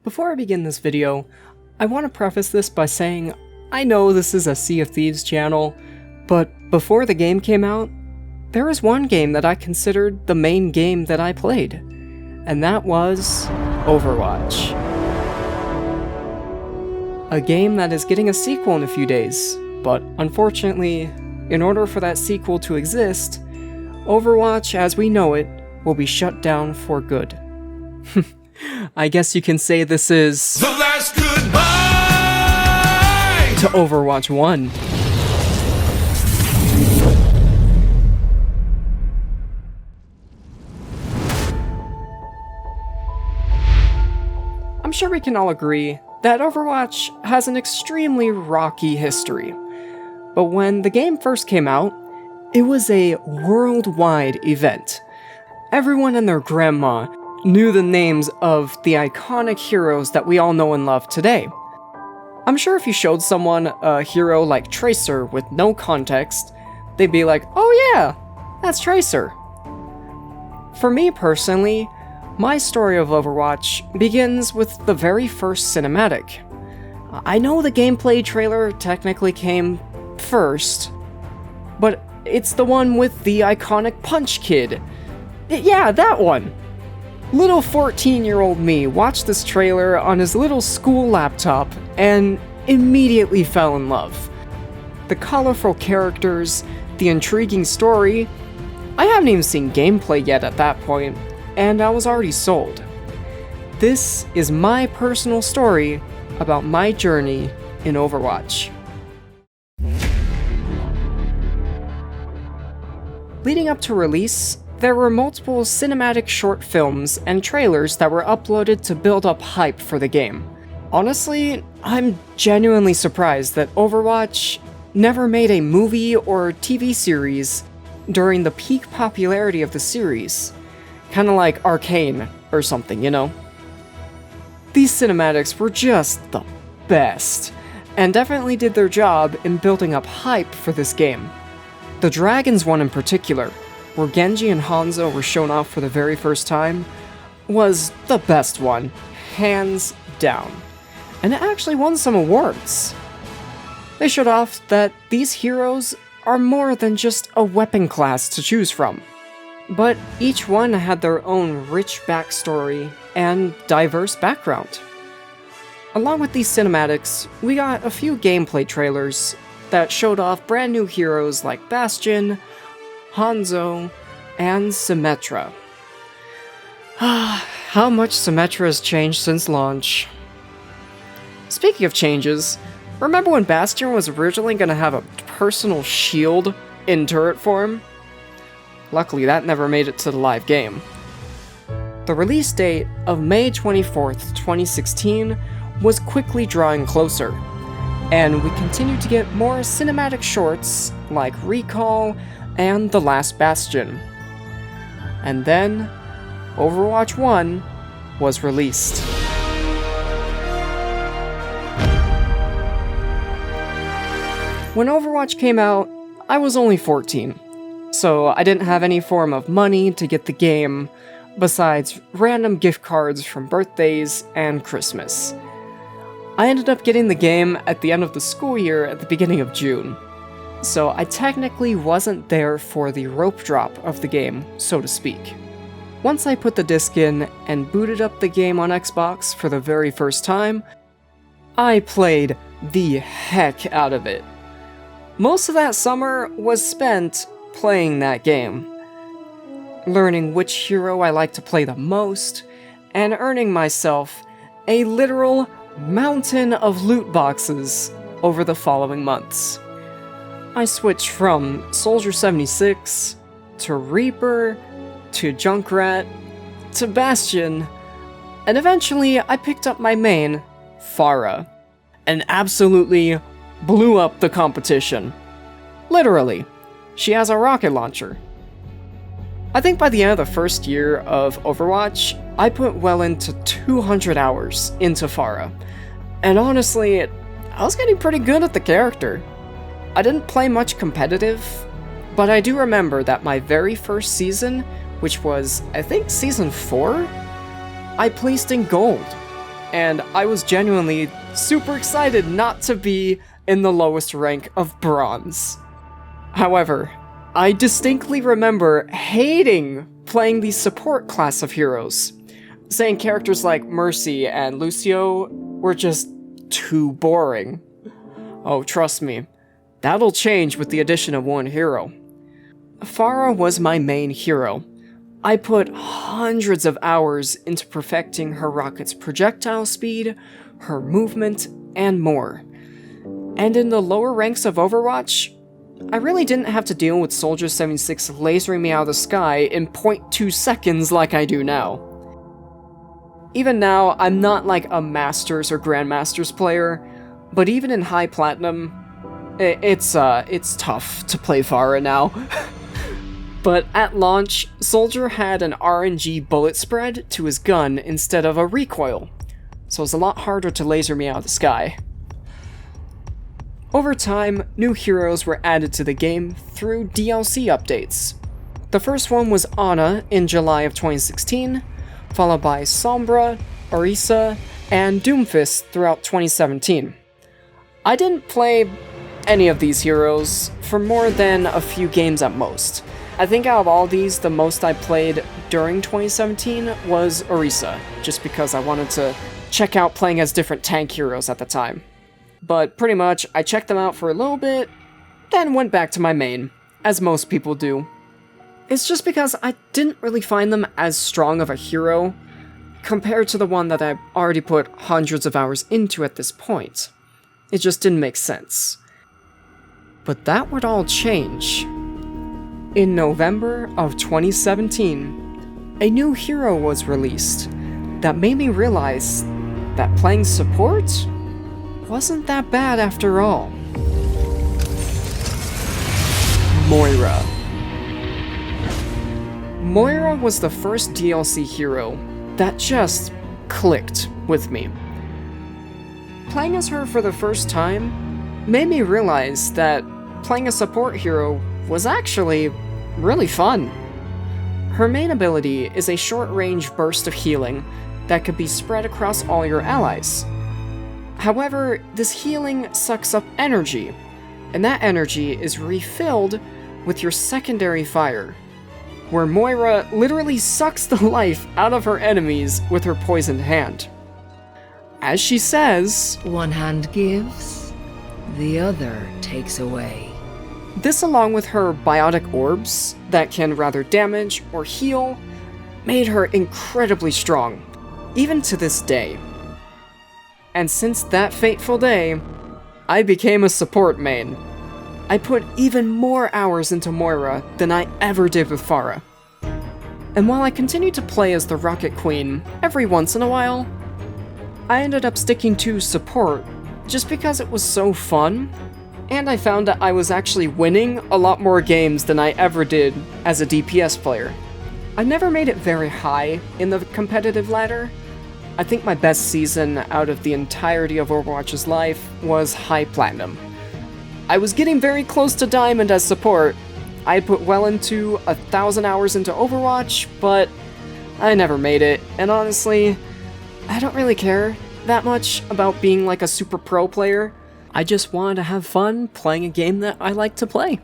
Before I begin this video, I want to preface this by saying I know this is a Sea of Thieves channel, but before the game came out, there was one game that I considered the main game that I played, and that was Overwatch. A game that is getting a sequel in a few days, but unfortunately, in order for that sequel to exist, Overwatch as we know it will be shut down for good. I guess you can say this is the last goodbye to Overwatch 1. I'm sure we can all agree that Overwatch has an extremely rocky history. But when the game first came out, it was a worldwide event. Everyone and their grandma knew the names of the iconic heroes that we all know and love today. I'm sure if you showed someone a hero like Tracer with no context, they'd be like, oh yeah, that's Tracer. For me personally, my story of Overwatch begins with the very first cinematic. I know the gameplay trailer technically came first, but it's the one with the iconic Punch Kid. Yeah, that one. Little 14-year-old me watched this trailer on his little school laptop and immediately fell in love. The colorful characters, the intriguing story. I haven't even seen gameplay yet at that point, and I was already sold. This is my personal story about my journey in Overwatch. Leading up to release, there were multiple cinematic short films and trailers that were uploaded to build up hype for the game. Honestly, I'm genuinely surprised that Overwatch never made a movie or TV series during the peak popularity of the series. Kinda like Arcane or something, you know? These cinematics were just the best, and definitely did their job in building up hype for this game. The Dragons one in particular, where Genji and Hanzo were shown off for the very first time, was the best one, hands down. And it actually won some awards. They showed off that these heroes are more than just a weapon class to choose from, but each one had their own rich backstory and diverse background. Along with these cinematics, we got a few gameplay trailers that showed off brand new heroes like Bastion, Hanzo, and Symmetra. How much Symmetra has changed since launch. Speaking of changes, remember when Bastion was originally going to have a personal shield in turret form? Luckily that never made it to the live game. The release date of May 24th, 2016 was quickly drawing closer, and we continued to get more cinematic shorts like Recall and The Last Bastion. And then, Overwatch 1 was released. When Overwatch came out, I was only 14, so I didn't have any form of money to get the game, besides random gift cards from birthdays and Christmas. I ended up getting the game at the end of the school year at the beginning of June. So I technically wasn't there for the rope drop of the game, so to speak. Once I put the disc in and booted up the game on Xbox for the very first time, I played the heck out of it. Most of that summer was spent playing that game, learning which hero I like to play the most, and earning myself a literal mountain of loot boxes over the following months. I switched from Soldier 76, to Reaper, to Junkrat, to Bastion, and eventually I picked up my main, Pharah, and absolutely blew up the competition. Literally, she has a rocket launcher. I think by the end of the first year of Overwatch, I put well into 200 hours into Pharah, and honestly, I was getting pretty good at the character. I didn't play much competitive, but I do remember that my very first season, which was, I think, Season 4, I placed in Gold. and I was genuinely super excited not to be in the lowest rank of bronze. However, I distinctly remember hating playing the support class of heroes, saying characters like Mercy and Lucio were just too boring. Oh, trust me, that'll change with the addition of one hero. Pharah was my main hero. I put hundreds of hours into perfecting her rocket's projectile speed, her movement, and more. And in the lower ranks of Overwatch, I really didn't have to deal with Soldier 76 lasering me out of the sky in 0.2 seconds like I do now. Even now, I'm not like a Masters or Grandmasters player, but even in high platinum, it's tough to play Pharah now. But at launch, Soldier had an RNG bullet spread to his gun instead of a recoil, so it was a lot harder to laser me out of the sky. Over time, new heroes were added to the game through DLC updates. The first one was Ana in July of 2016, followed by Sombra, Orisa, and Doomfist throughout 2017. I didn't play any of these heroes for more than a few games at most. I think out of all these, the most I played during 2017 was Orisa, just because I wanted to check out playing as different tank heroes at the time. But pretty much, I checked them out for a little bit, then went back to my main, as most people do. It's just because I didn't really find them as strong of a hero compared to the one that I've already put hundreds of hours into at this point. It just didn't make sense. But that would all change. In November of 2017, a new hero was released that made me realize that playing support wasn't that bad after all. Moira. Moira was the first DLC hero that just clicked with me. Playing as her for the first time made me realize that playing a support hero was actually really fun. Her main ability is a short-range burst of healing that could be spread across all your allies. However, this healing sucks up energy, and that energy is refilled with your secondary fire, where Moira literally sucks the life out of her enemies with her poisoned hand. As she says, "One hand gives, the other takes away." This, along with her biotic orbs that can rather damage or heal, made her incredibly strong, even to this day. And since that fateful day, I became a support main. I put even more hours into Moira than I ever did with Pharah. And while I continued to play as the Rocket Queen every once in a while, I ended up sticking to support just because it was so fun, and I found that I was actually winning a lot more games than I ever did as a DPS player. I never made it very high in the competitive ladder. I think my best season out of the entirety of Overwatch's life was High Platinum. I was getting very close to Diamond as support. I had put well into 1,000 hours into Overwatch, but I never made it, and honestly, I don't really care that much about being like a super pro player. I just wanted to have fun playing a game that I like to play.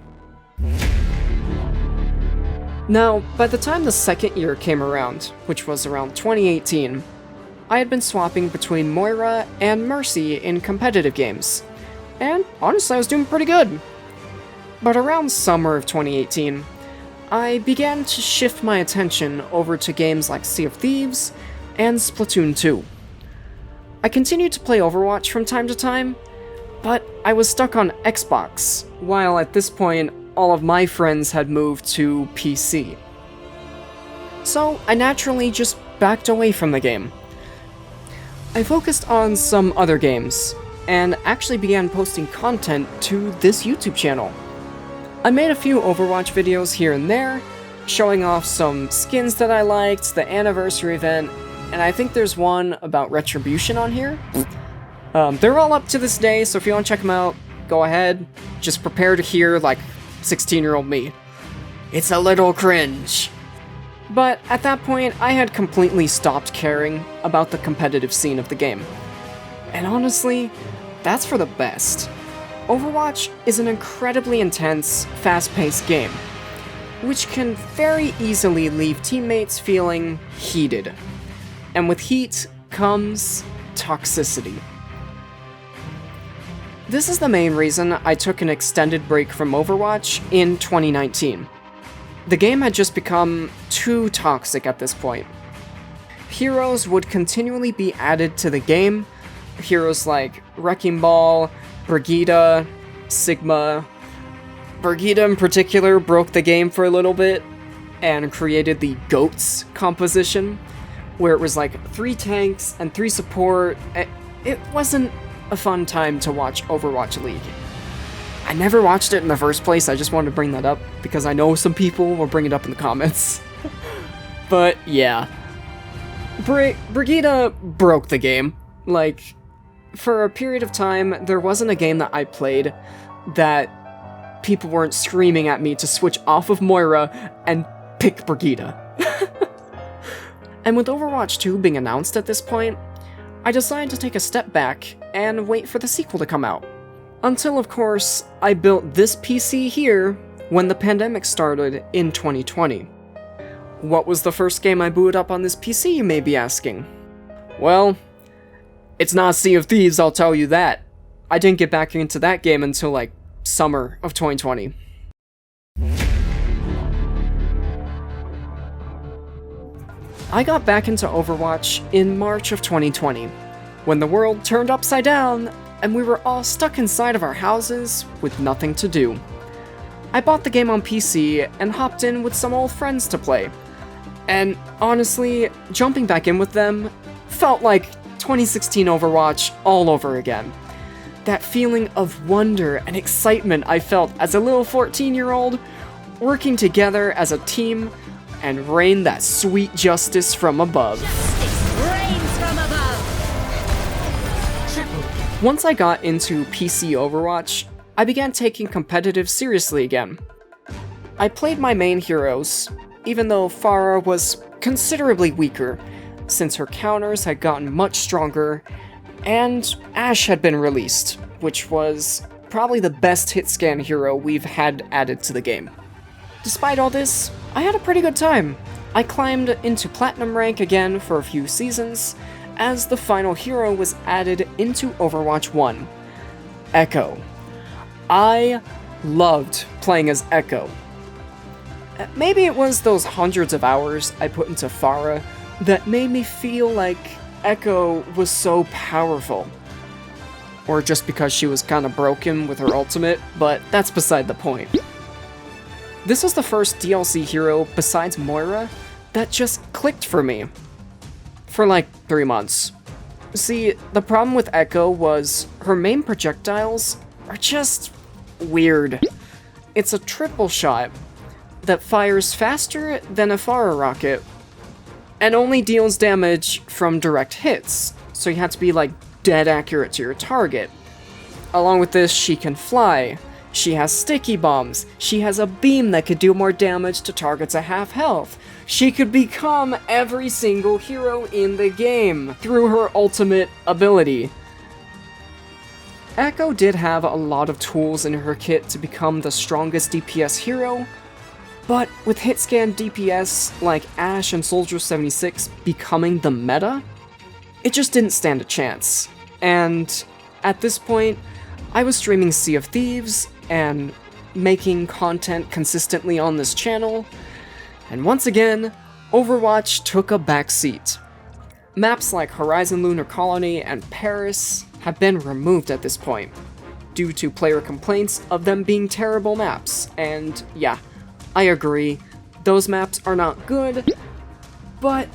Now, by the time the second year came around, which was around 2018, I had been swapping between Moira and Mercy in competitive games, and honestly I was doing pretty good. But around summer of 2018, I began to shift my attention over to games like Sea of Thieves and Splatoon 2. I continued to play Overwatch from time to time, but I was stuck on Xbox, while at this point all of my friends had moved to PC. So I naturally just backed away from the game. I focused on some other games, and actually began posting content to this YouTube channel. I made a few Overwatch videos here and there, showing off some skins that I liked, the anniversary event, and I think there's one about Retribution on here. They're all up to this day, so if you want to check them out, go ahead. Just prepare to hear, like, 16-year-old me. It's a little cringe. But at that point, I had completely stopped caring about the competitive scene of the game. And honestly, that's for the best. Overwatch is an incredibly intense, fast-paced game, which can very easily leave teammates feeling heated. And with heat comes toxicity. This is the main reason I took an extended break from Overwatch in 2019. The game had just become too toxic at this point. Heroes would continually be added to the game. Heroes like Wrecking Ball, Brigida, Sigma. Brigida in particular broke the game for a little bit and created the GOATS composition, where it was like 3 tanks and 3 support. It wasn't a fun time to watch Overwatch League. I never watched it in the first place, I just wanted to bring that up because I know some people will bring it up in the comments. But yeah. Brigida broke the game. Like, for a period of time, there wasn't a game that I played that people weren't screaming at me to switch off of Moira and pick Brigida. And with Overwatch 2 being announced at this point, I decided to take a step back and wait for the sequel to come out. Until, of course, I built this PC here when the pandemic started in 2020. What was the first game I booted up on this PC, you may be asking? Well, it's not Sea of Thieves, I'll tell you that. I didn't get back into that game until, like, summer of 2020. I got back into Overwatch in March of 2020, when the world turned upside down and we were all stuck inside of our houses with nothing to do. I bought the game on PC and hopped in with some old friends to play. And honestly, jumping back in with them felt like 2016 Overwatch all over again. That feeling of wonder and excitement I felt as a little 14-year-old, working together as a team and rain that sweet justice from above. Justice reigns from above! Once I got into PC Overwatch, I began taking competitive seriously again. I played my main heroes, even though Pharah was considerably weaker, since her counters had gotten much stronger, and Ashe had been released, which was probably the best hit scan hero we've had added to the game. Despite all this, I had a pretty good time. I climbed into Platinum rank again for a few seasons, as the final hero was added into Overwatch 1, Echo. I loved playing as Echo. Maybe it was those hundreds of hours I put into Pharah that made me feel like Echo was so powerful. Or just because she was kinda broken with her ultimate, but that's beside the point. This was the first DLC hero besides Moira that just clicked for me. For like 3 months. See, the problem with Echo was her main projectiles are just weird. It's a triple shot that fires faster than a Pharah rocket and only deals damage from direct hits, so you have to be like dead accurate to your target. Along with this, she can fly, she has sticky bombs, she has a beam that could do more damage to targets at half health. She could become every single hero in the game through her ultimate ability. Echo did have a lot of tools in her kit to become the strongest DPS hero, but with hitscan DPS like Ashe and Soldier 76 becoming the meta, it just didn't stand a chance. And at this point, I was streaming Sea of Thieves and making content consistently on this channel, and once again, Overwatch took a backseat. Maps like Horizon Lunar Colony and Paris have been removed at this point, due to player complaints of them being terrible maps, and yeah, I agree, those maps are not good, but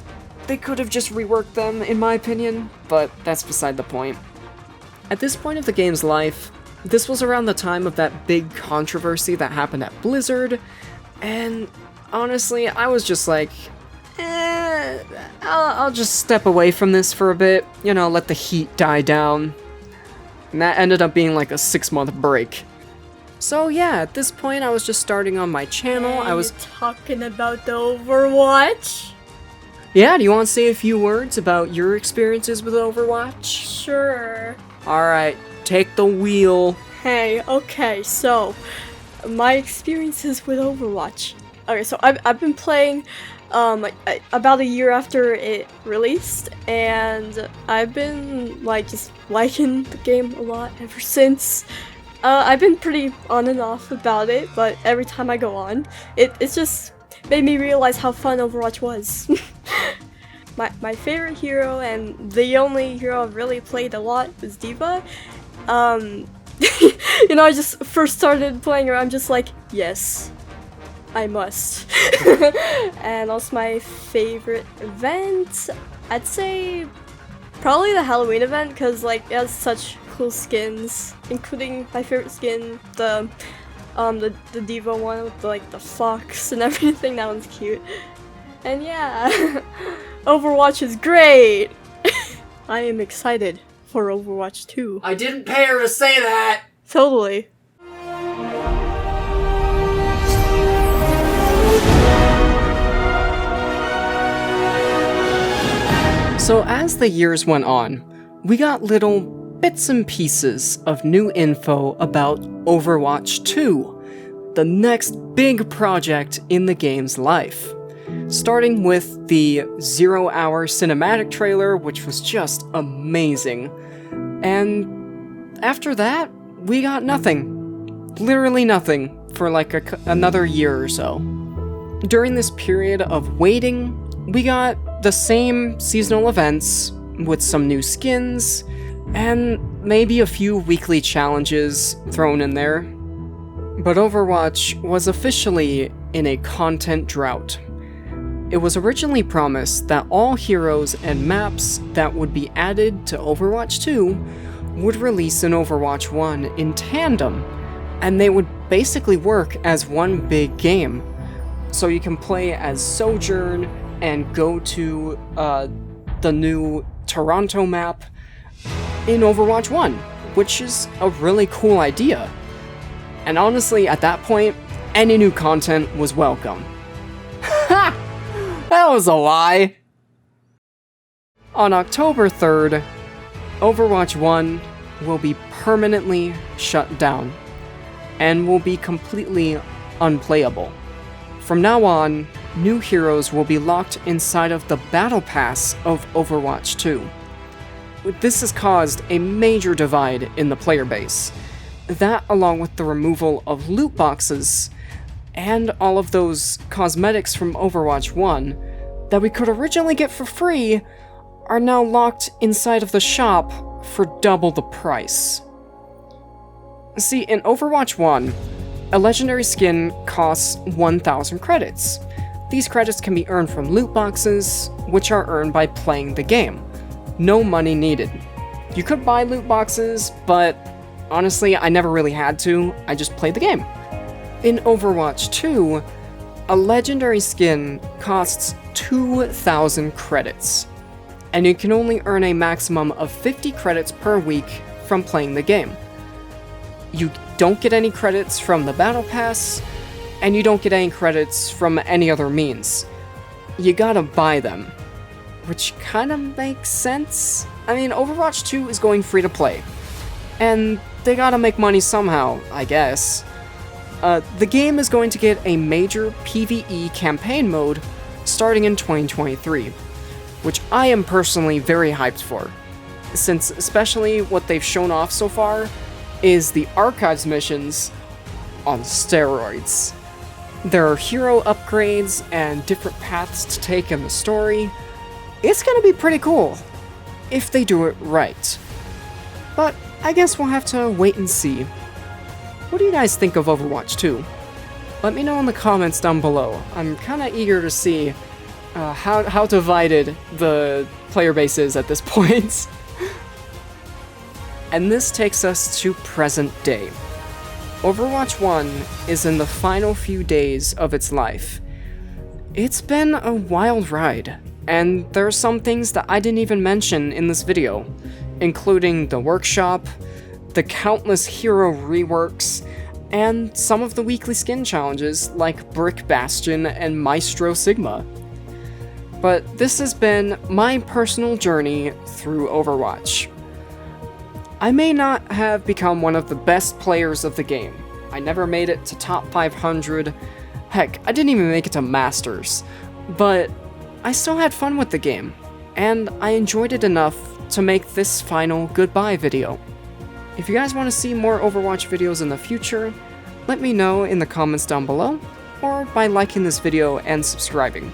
they could have just reworked them in my opinion, but that's beside the point. At this point of the game's life, this was around the time of that big controversy that happened at Blizzard, and honestly, I was just like, I'll just step away from this for a bit, you know, let the heat die down. And that ended up being like a 6-month break. So yeah, at this point I was just starting on my channel. I was talking about the Overwatch. Yeah, do you want to say a few words about your experiences with Overwatch? Sure. Alright, take the wheel. Hey, okay, so my experiences with Overwatch. Okay, so I've been playing about a year after it released, and I've been like just liking the game a lot ever since. I've been pretty on and off about it, but every time I go on, it's just made me realize how fun Overwatch was. My favorite hero, and the only hero I've really played a lot, was D.Va. You know, I just first started playing her, I'm just like, yes, I must. And also my favorite event, I'd say probably the Halloween event, because like it has such cool skins, including my favorite skin, the D.Va one with like the fox and everything. That one's cute. And yeah, Overwatch is great. I am excited for Overwatch 2. I didn't pay her to say that! Totally. So as the years went on, we got little bits and pieces of new info about Overwatch 2, the next big project in the game's life. Starting with the 0-hour cinematic trailer, which was just amazing. And after that, we got nothing. Literally nothing for like another year or so. During this period of waiting, we got the same seasonal events with some new skins and maybe a few weekly challenges thrown in there. But Overwatch was officially in a content drought. It was originally promised that all heroes and maps that would be added to Overwatch 2 would release in Overwatch 1 in tandem, and they would basically work as one big game. So you can play as Sojourn and go to the new Toronto map in Overwatch 1, which is a really cool idea. And honestly, at that point, any new content was welcome. Ha! That was a lie! On October 3rd, Overwatch 1 will be permanently shut down and will be completely unplayable. From now on, new heroes will be locked inside of the Battle Pass of Overwatch 2. This has caused a major divide in the player base. That, along with the removal of loot boxes and all of those cosmetics from Overwatch 1 that we could originally get for free, are now locked inside of the shop for double the price. See, in Overwatch 1, a legendary skin costs 1,000 credits. These credits can be earned from loot boxes, which are earned by playing the game. No money needed. You could buy loot boxes, but honestly, I never really had to. I just played the game. In Overwatch 2, a legendary skin costs 2,000 credits, and you can only earn a maximum of 50 credits per week from playing the game. You don't get any credits from the Battle Pass, and you don't get any credits from any other means. You gotta buy them, which kinda makes sense. I mean, Overwatch 2 is going free to play, and they gotta make money somehow, I guess. The game is going to get a major PvE campaign mode starting in 2023, which I am personally very hyped for, since especially what they've shown off so far is the Archives missions on steroids. There are hero upgrades and different paths to take in the story. It's gonna be pretty cool, if they do it right. But I guess we'll have to wait and see. What do you guys think of Overwatch 2? Let me know in the comments down below. I'm kinda eager to see how divided the player base is at this point. And this takes us to present day. Overwatch 1 is in the final few days of its life. It's been a wild ride, and there are some things that I didn't even mention in this video, including the workshop, the countless hero reworks, and some of the weekly skin challenges like Brick Bastion and Maestro Sigma. But this has been my personal journey through Overwatch. I may not have become one of the best players of the game. I never made it to top 500. Heck, I didn't even make it to Masters. But I still had fun with the game, and I enjoyed it enough to make this final goodbye video. If you guys want to see more Overwatch videos in the future, let me know in the comments down below, or by liking this video and subscribing.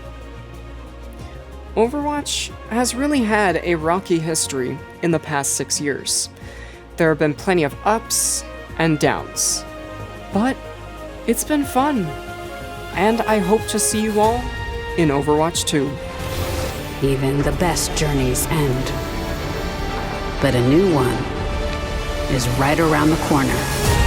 Overwatch has really had a rocky history in the past 6 years. There have been plenty of ups and downs, but it's been fun, and I hope to see you all in Overwatch 2. Even the best journeys end. But a new one is right around the corner.